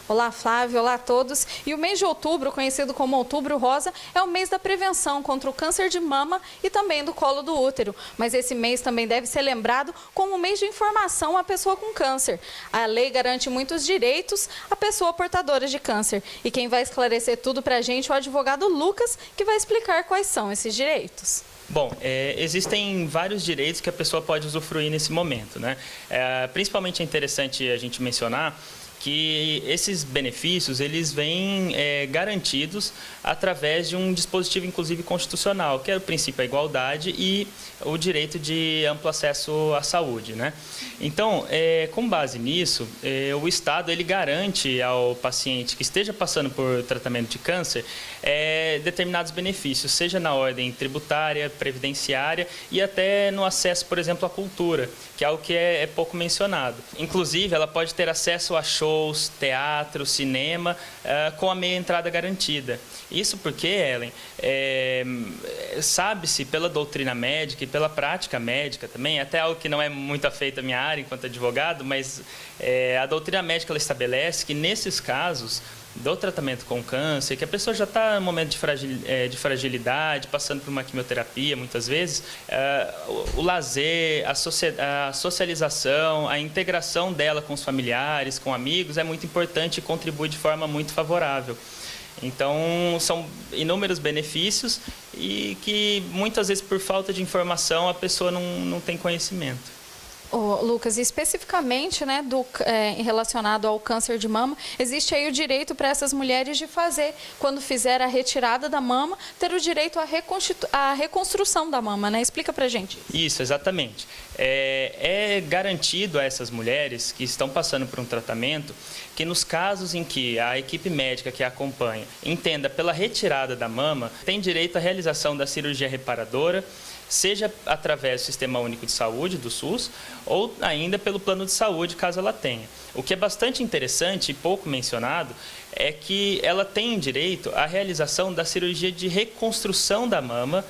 Olá, Flávio. Olá a todos. E o mês de outubro, conhecido como Outubro Rosa, é o mês da prevenção contra o câncer de mama e também do colo do útero. Mas esse mês também deve ser lembrado como um mês de informação à pessoa com câncer. A lei garante muitos direitos à pessoa portadora de câncer. E quem vai esclarecer tudo para a gente é o advogado Lucas, que vai explicar quais são esses direitos. Bom, existem vários direitos que a pessoa pode usufruir nesse momento, né? Principalmente é interessante a gente mencionar que esses benefícios, eles vêm garantidos através de um dispositivo, inclusive, constitucional, que é o princípio da igualdade e o direito de amplo acesso à saúde, né? Então, com base nisso, o Estado, ele garante ao paciente que esteja passando por tratamento de câncer determinados benefícios, seja na ordem tributária, previdenciária e até no acesso, por exemplo, à cultura, que é algo que é pouco mencionado. Inclusive, ela pode ter acesso a shows, teatro, cinema, com a meia entrada garantida. Isso porque, Ellen, sabe-se pela doutrina médica e pela prática médica também, até algo que não é muito afeito à minha área enquanto advogado, mas a doutrina médica ela estabelece que nesses casos do tratamento com câncer, que a pessoa já está no momento de fragilidade, passando por uma quimioterapia, muitas vezes, o lazer, a socialização, a integração dela com os familiares, com amigos, é muito importante e contribui de forma muito favorável. Então, são inúmeros benefícios e que, muitas vezes, por falta de informação, a pessoa não tem conhecimento. Lucas, especificamente, né, relacionado ao câncer de mama, existe aí o direito para essas mulheres de fazer, quando fizer a retirada da mama, ter o direito à reconstrução da mama, né? Explica pra gente. Isso, exatamente. É garantido a essas mulheres que estão passando por um tratamento que nos casos em que a equipe médica que a acompanha entenda pela retirada da mama, tem direito à realização da cirurgia reparadora, seja através do Sistema Único de Saúde, do SUS, ou ainda pelo plano de saúde, caso ela tenha. O que é bastante interessante e pouco mencionado é que ela tem direito à realização da cirurgia de reconstrução da mama,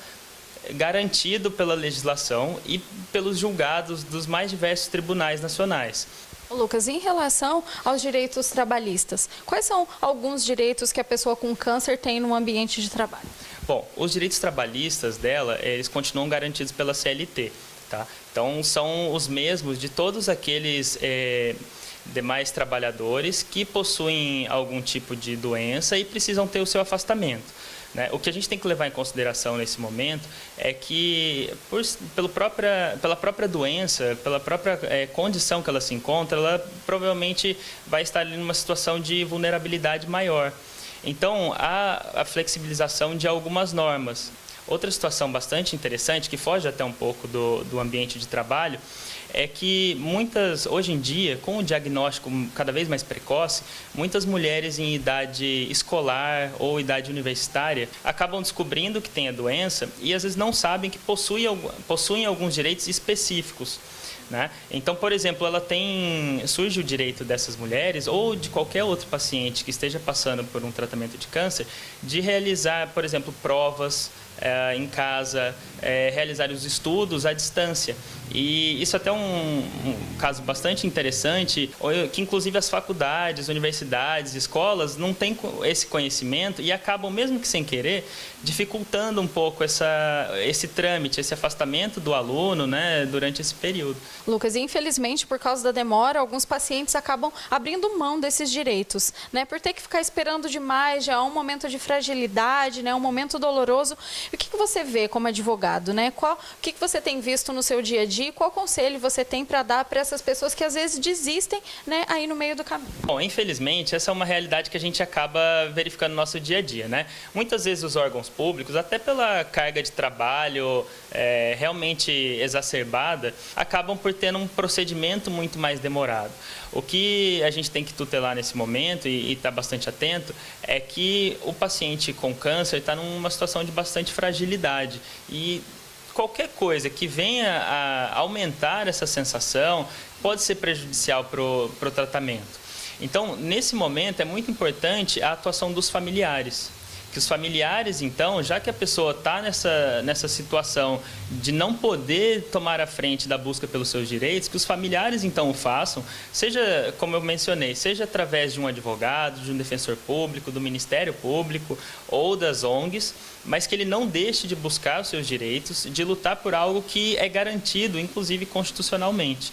garantido pela legislação e pelos julgados dos mais diversos tribunais nacionais. Lucas, em relação aos direitos trabalhistas, quais são alguns direitos que a pessoa com câncer tem no ambiente de trabalho? Bom, os direitos trabalhistas dela, eles continuam garantidos pela CLT, tá? Então, são os mesmos de todos aqueles demais trabalhadores que possuem algum tipo de doença e precisam ter o seu afastamento, né? O que a gente tem que levar em consideração nesse momento é que, pela própria doença, pela própria condição que ela se encontra, ela provavelmente vai estar ali numa situação de vulnerabilidade maior. Então, há a flexibilização de algumas normas. Outra situação bastante interessante, que foge até um pouco do ambiente de trabalho, é que hoje em dia, com o diagnóstico cada vez mais precoce, muitas mulheres em idade escolar ou idade universitária acabam descobrindo que têm a doença e às vezes não sabem que possuem alguns direitos específicos, né? Então, por exemplo, surge o direito dessas mulheres ou de qualquer outro paciente que esteja passando por um tratamento de câncer de realizar, por exemplo, provas em casa, realizar os estudos à distância. E isso até é um caso bastante interessante, que inclusive as faculdades, universidades, escolas não têm esse conhecimento e acabam, mesmo que sem querer, dificultando um pouco esse trâmite, esse afastamento do aluno, né, durante esse período. Lucas, infelizmente, por causa da demora, alguns pacientes acabam abrindo mão desses direitos, né, por ter que ficar esperando demais, já é um momento de fragilidade, né, um momento doloroso. E o que você vê como advogado, né? O que você tem visto no seu dia a dia? Qual conselho você tem para dar para essas pessoas que às vezes desistem, né, aí no meio do caminho? Bom, infelizmente, essa é uma realidade que a gente acaba verificando no nosso dia a dia, né? Muitas vezes os órgãos públicos, até pela carga de trabalho realmente exacerbada, acabam por ter um procedimento muito mais demorado. O que a gente tem que tutelar nesse momento e estar bastante atento é que o paciente com câncer está numa situação de bastante fragilidade e qualquer coisa que venha a aumentar essa sensação pode ser prejudicial para o tratamento. Então, nesse momento, é muito importante a atuação dos familiares, que os familiares, então, já que a pessoa está nessa situação de não poder tomar a frente da busca pelos seus direitos, que os familiares, então, o façam, seja, como eu mencionei, seja através de um advogado, de um defensor público, do Ministério Público ou das ONGs, mas que ele não deixe de buscar os seus direitos, de lutar por algo que é garantido, inclusive constitucionalmente.